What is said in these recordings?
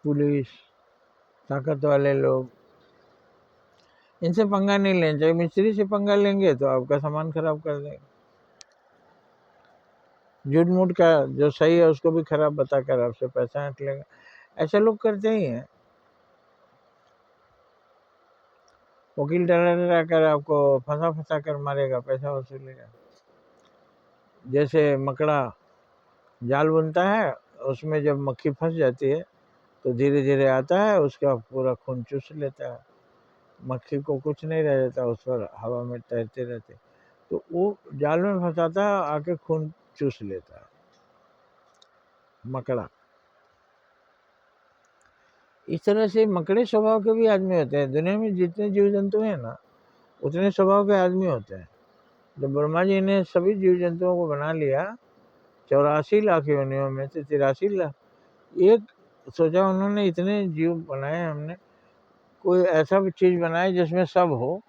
Police, ताकत वाले लोग, इनसे पंगा नहीं लेना चाहिए। मिस्त्री से पंगा लेंगे तो आपका सामान खराब कर देंगे। झूठ मूठ का जो सही है उसको भी खराब बताकर आपसे पैसा हट लेगा। ऐसे लोग करते ही हैं। वकील डरा डरा कर आपको फंसा फंसा कर मारेगा, पैसा वसूलेगा। जैसे मकड़ा जाल बुनता है, उसमें जब मक्खी फंस जाती है तो धीरे धीरे आता है, उसका पूरा खून चूस लेता है। मक्खी को कुछ नहीं रह जाता, उस पर हवा में तैरते रहते, तो वो जाल में फंसाता है, आके खून चूस लेता है मकड़ा। इस तरह से मकड़े स्वभाव के भी आदमी होते हैं। दुनिया में जितने जीव जंतु हैं ना, उतने स्वभाव के आदमी होते हैं। जब ब्रह्मा जी ने सभी जीव जंतुओं को बना लिया 84 लाख योनियों में से 83 लाख, एक सोचा उन्होंने इतने जीव बनाए, हमने कोई ऐसा भी चीज बनाए जिसमें सब हो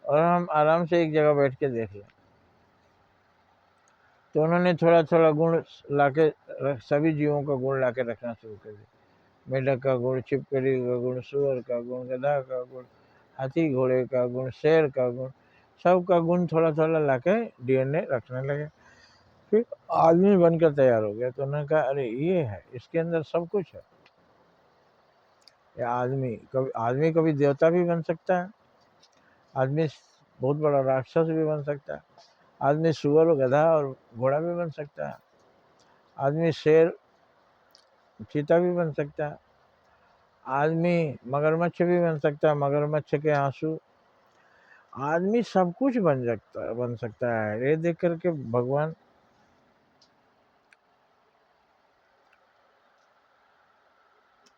और हम आराम से एक जगह बैठ के देख लें। तो उन्होंने थोड़ा थोड़ा गुण लाके सभी जीवों का गुण लाके रखना शुरू कर दिया। मेढक का गुण, छिपकली का गुण, सुअर का गुण, गधा का गुण, हाथी घोड़े का गुण, शेर का गुण, सबका गुण थोड़ा थोड़ा लाके डीएनए रखने लगे। फिर आदमी बनकर तैयार हो गया। तो उन्होंने कहा अरे ये है, इसके अंदर सब कुछ है। आदमी कभी देवता भी बन सकता है, आदमी बहुत बड़ा राक्षस भी बन सकता है, आदमी सुअर, गधा और घोड़ा भी बन सकता है, आदमी शेर, चीता भी बन सकता है, आदमी मगरमच्छ भी बन सकता है, मगरमच्छ के आंसू। आदमी सब कुछ बन सकता है। ये देख करके भगवान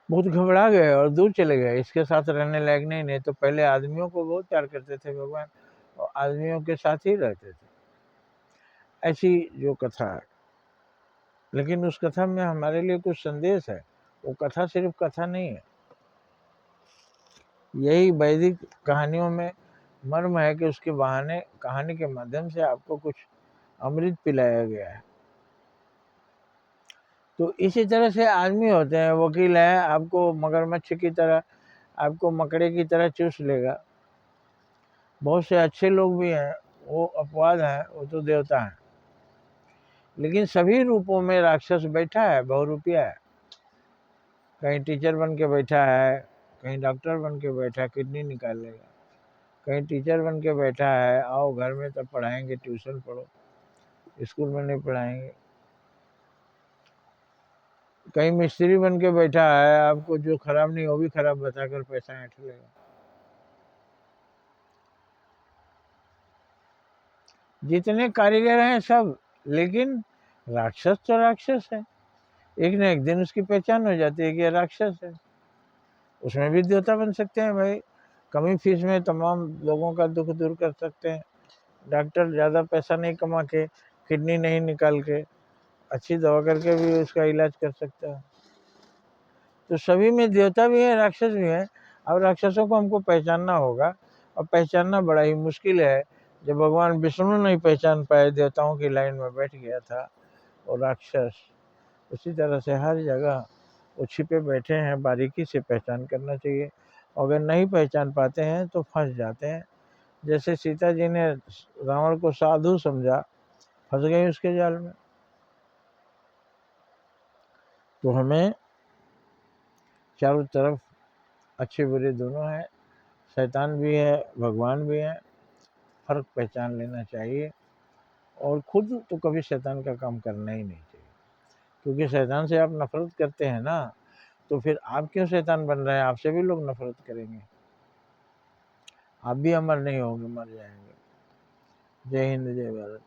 बहुत घबरा गए और दूर चले गए। इसके साथ रहने लायक नहीं तो पहले आदमियों को बहुत प्यार करते थे भगवान, और आदमियों के साथ ही रहते थे। ऐसी जो कथा है, लेकिन उस कथा में हमारे लिए कुछ संदेश है। वो कथा सिर्फ कथा नहीं है। यही वैदिक कहानियों में मर्म है कि उसके बहाने, कहानी के माध्यम से आपको कुछ अमृत पिलाया गया है। तो इसी तरह से आदमी होते हैं। वकील है, आपको मगरमच्छ की तरह, आपको मकड़े की तरह चूस लेगा। बहुत से अच्छे लोग भी हैं, वो अपवाद हैं, वो तो देवता हैं। लेकिन सभी रूपों में राक्षस बैठा है, बहुरूपिया है। कहीं टीचर बन के बैठा है, कहीं डॉक्टर बन के बैठा है, किडनी निकाल लेगा। कहीं टीचर बन के बैठा है, आओ घर में तब पढ़ाएंगे, ट्यूशन पढ़ो, स्कूल में नहीं पढ़ाएंगे। कहीं मिस्त्री बन के बैठा है, आपको जो खराब नहीं वो भी खराब बताकर पैसा ऐंठ लेगा। जितने कारीगर हैं सब, लेकिन राक्षस तो राक्षस है। एक न एक दिन उसकी पहचान हो जाती है कि राक्षस है। उसमें भी देवता बन सकते हैं भाई। कमी फीस में तमाम लोगों का दुख दूर कर सकते हैं। डॉक्टर ज़्यादा पैसा नहीं कमा के, किडनी नहीं निकाल के, अच्छी दवा करके भी उसका इलाज कर सकता है। तो सभी में देवता भी है, राक्षस भी है। अब राक्षसों को हमको पहचानना होगा, और पहचानना बड़ा ही मुश्किल है। जब भगवान विष्णु नहीं पहचान पाए, देवताओं की लाइन में बैठ गया था वो राक्षस, उसी तरह से हर जगह वो छिपे बैठे हैं। बारीकी से पहचान करना चाहिए। अगर नहीं पहचान पाते हैं तो फंस जाते हैं। जैसे सीता जी ने रावण को साधु समझा, फंस गई उसके जाल में। तो हमें चारों तरफ अच्छे बुरे दोनों हैं, शैतान भी है, भगवान भी है, फर्क पहचान लेना चाहिए। और खुद तो कभी शैतान का काम करना ही नहीं चाहिए, क्योंकि शैतान से आप नफरत करते हैं ना, तो फिर आप क्यों शैतान बन रहे हैं? आपसे भी लोग नफरत करेंगे, आप भी अमर नहीं होंगे, मर जाएंगे। जय हिंद, जय भारत।